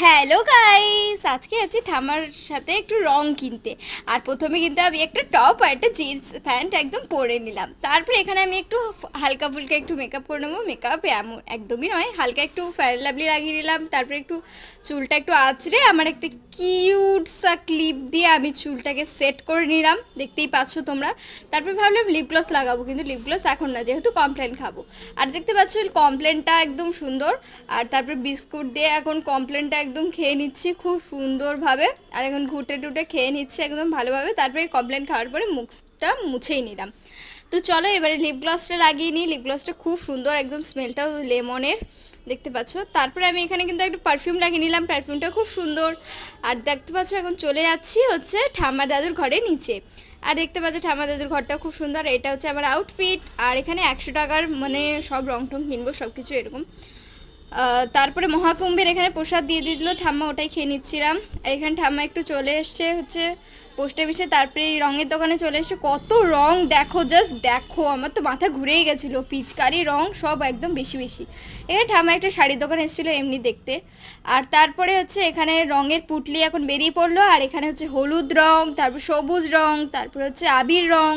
Hello guys, আজকে আছি ঠাম্মার সাথে একটু রং কিনতে। আর প্রথমে কিন্তু আমি একটা টপ আর একটা জিন্স প্যান্ট একদম পরে নিলাম। তারপরে এখানে আমি একটু হালকা ফুলকা একটু মেকআপ করে নেবো। মেকআপ এমন একদমই নয়, হালকা একটু ফেয়ার লাভলি লাগিয়ে নিলাম। তারপরে একটু চুলটা একটু আঁচড়ে আমার একটা কিউট সা ক্লিপ দিয়ে আমি চুলটাকে সেট করে নিলাম, দেখতেই পাচ্ছ তোমরা। তারপরে ভাবলাম লিপ গ্লস লাগাবো, কিন্তু লিপ গ্লস এখন না, যেহেতু কমপ্লেন খাবো। আর দেখতে পাচ্ছ কমপ্লেনটা একদম সুন্দর। আর তারপরে বিস্কুট দিয়ে এখন কমপ্লেনটা একদম খেয়ে নিচ্ছি খুব সুন্দরভাবে। আর এখন ঘুটে টুটে খেয়ে নিচ্ছি একদম ভালোভাবে। তারপরে কমপ্লেন খাওয়ার পরে মুখটা মুছেই নিলাম। তো চলো এবারে লিপ গ্লসটা লাগিয়ে নিই। লিপ গ্লসটা খুব সুন্দর, একদম স্মেলটাও লেমনের, দেখতে পাচ্ছ। তারপরে আমি এখানে কিন্তু একটু পারফিউম লাগিয়ে নিলাম, পারফিউমটা খুব সুন্দর। আর দেখতে পাচ্ছ এখন চলে যাচ্ছি হচ্ছে ঠাম্মা দাদুর ঘরে নিচে। আর দেখতে পাচ্ছ ঠাম্মা দাদুর ঘরটা খুব সুন্দর। এটা হচ্ছে আমার আউটফিট। আর এখানে 100 টাকার মানে সব রং টং কিনবো, সব কিছু এরকম। তারপরে মহাকুম্ভের এখানে প্রসাদ দিয়ে দিল ঠাম্মা, ওটাই খেয়ে নিচ্ছিলাম। আর এখানে ঠাম্মা একটু চলে এসছে হচ্ছে পোস্ট অফিসে। তারপরে এই রঙের দোকানে চলে এসছে, কত রং দেখো, জাস্ট দেখো, আমার তো মাথা ঘুরেই গেছিলো। পিচকারি রং সব একদম বেশি বেশি। এখানে ঠাম্মা একটা শাড়ির দোকান এসেছিলো এমনি দেখতে। আর তারপরে হচ্ছে এখানে রঙের পুটলি এখন বেরিয়ে পড়লো। আর এখানে হচ্ছে হলুদ রং, তারপর সবুজ রং, তারপর হচ্ছে আবির রং,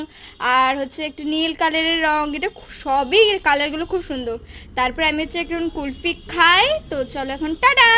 আর হচ্ছে একটু নীল কালারের রং। এটা সবই কালারগুলো খুব সুন্দর। তারপরে আমি হচ্ছে একটু কুলফি খাই। তো চলো এখন টাটা।